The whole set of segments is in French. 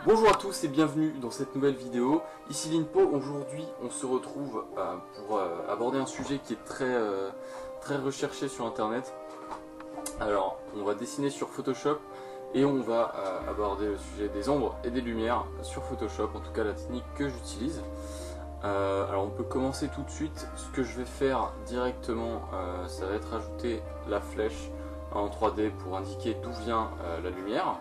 Bonjour à tous et bienvenue dans cette nouvelle vidéo. Ici Linpo. Aujourd'hui on se retrouve pour aborder un sujet qui est très recherché sur internet. Alors on va dessiner sur Photoshop et on va aborder le sujet des ombres et des lumières sur Photoshop, en tout cas la technique que j'utilise. Alors on peut commencer tout de suite. Ce que je vais faire directement, ça va être ajouter la flèche en 3D pour indiquer d'où vient la lumière.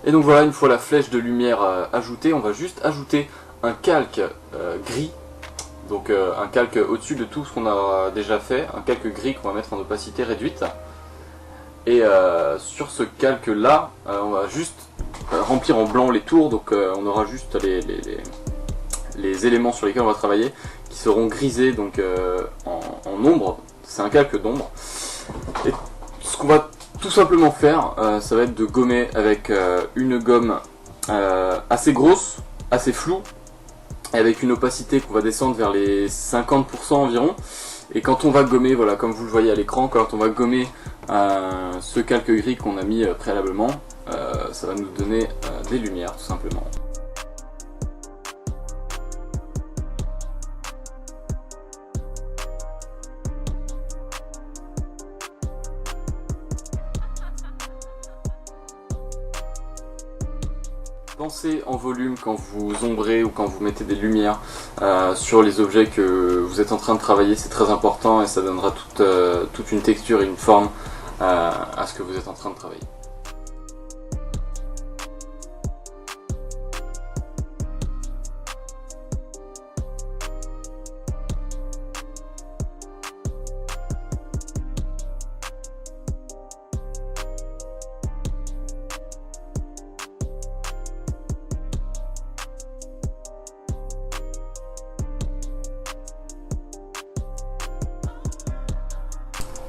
Et donc voilà, une fois la flèche de lumière ajoutée, on va juste ajouter un calque gris. Donc un calque au-dessus de tout ce qu'on a déjà fait, un calque gris qu'on va mettre en opacité réduite. Et sur ce calque là, on va juste remplir en blanc les tours, donc on aura juste les éléments sur lesquels on va travailler qui seront grisés donc en ombre. C'est un calque d'ombre. Et ce qu'on va tout simplement faire, ça va être de gommer avec une gomme assez grosse, assez floue, avec une opacité qu'on va descendre vers les 50% environ. Et quand on va gommer, voilà, comme vous le voyez à l'écran, quand on va gommer ce calque gris qu'on a mis préalablement, ça va nous donner des lumières tout simplement. Pensez en volume quand vous ombrez ou quand vous mettez des lumières sur les objets que vous êtes en train de travailler, c'est très important et ça donnera toute une texture et une forme à ce que vous êtes en train de travailler.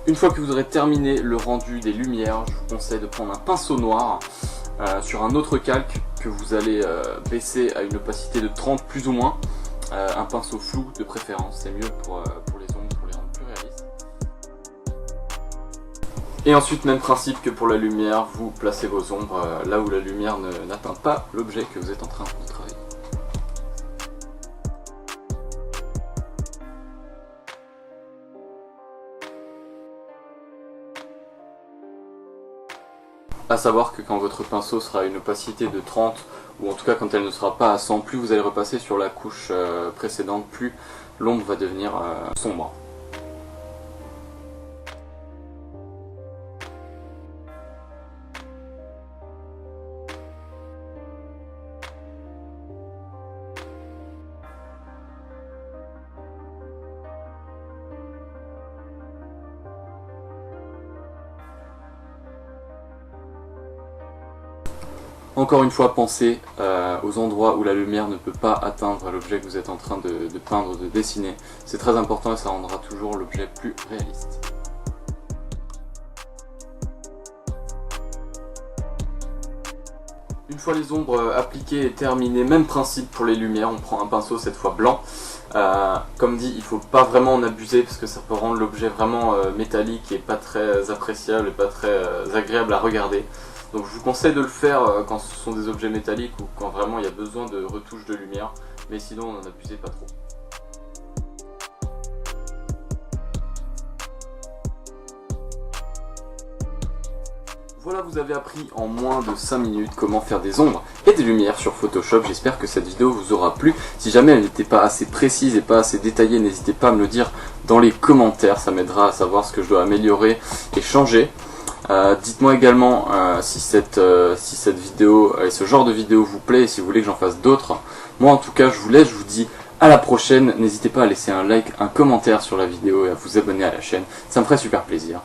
Une fois que vous aurez terminé le rendu des lumières, je vous conseille de prendre un pinceau noir sur un autre calque que vous allez baisser à une opacité de 30 plus ou moins. Un pinceau flou de préférence, c'est mieux pour les ombres, pour les rendre plus réalistes. Et ensuite, même principe que pour la lumière, vous placez vos ombres là où la lumière n'atteint pas l'objet que vous êtes en train de travailler. A savoir que quand votre pinceau sera à une opacité de 30, ou en tout cas quand elle ne sera pas à 100, plus vous allez repasser sur la couche précédente, plus l'ombre va devenir sombre. Encore une fois, pensez aux endroits où la lumière ne peut pas atteindre l'objet que vous êtes en train de peindre, de dessiner. C'est très important et ça rendra toujours l'objet plus réaliste. Une fois les ombres appliquées et terminées, même principe pour les lumières, on prend un pinceau cette fois blanc. Comme dit, il ne faut pas vraiment en abuser parce que ça peut rendre l'objet vraiment métallique et pas très appréciable et pas très agréable à regarder. Donc je vous conseille de le faire quand ce sont des objets métalliques ou quand vraiment il y a besoin de retouches de lumière, mais sinon n'en abusez pas trop. Voilà, vous avez appris en moins de 5 minutes comment faire des ombres et des lumières sur Photoshop. J'espère que cette vidéo vous aura plu. Si jamais elle n'était pas assez précise et pas assez détaillée, n'hésitez pas à me le dire dans les commentaires, ça m'aidera à savoir ce que je dois améliorer et changer. Dites-moi également si cette vidéo et ce genre de vidéo vous plaît et si vous voulez que j'en fasse d'autres. Moi en tout cas je vous laisse, je vous dis à la prochaine. N'hésitez pas à laisser un like, un commentaire sur la vidéo et à vous abonner à la chaîne, ça me ferait super plaisir.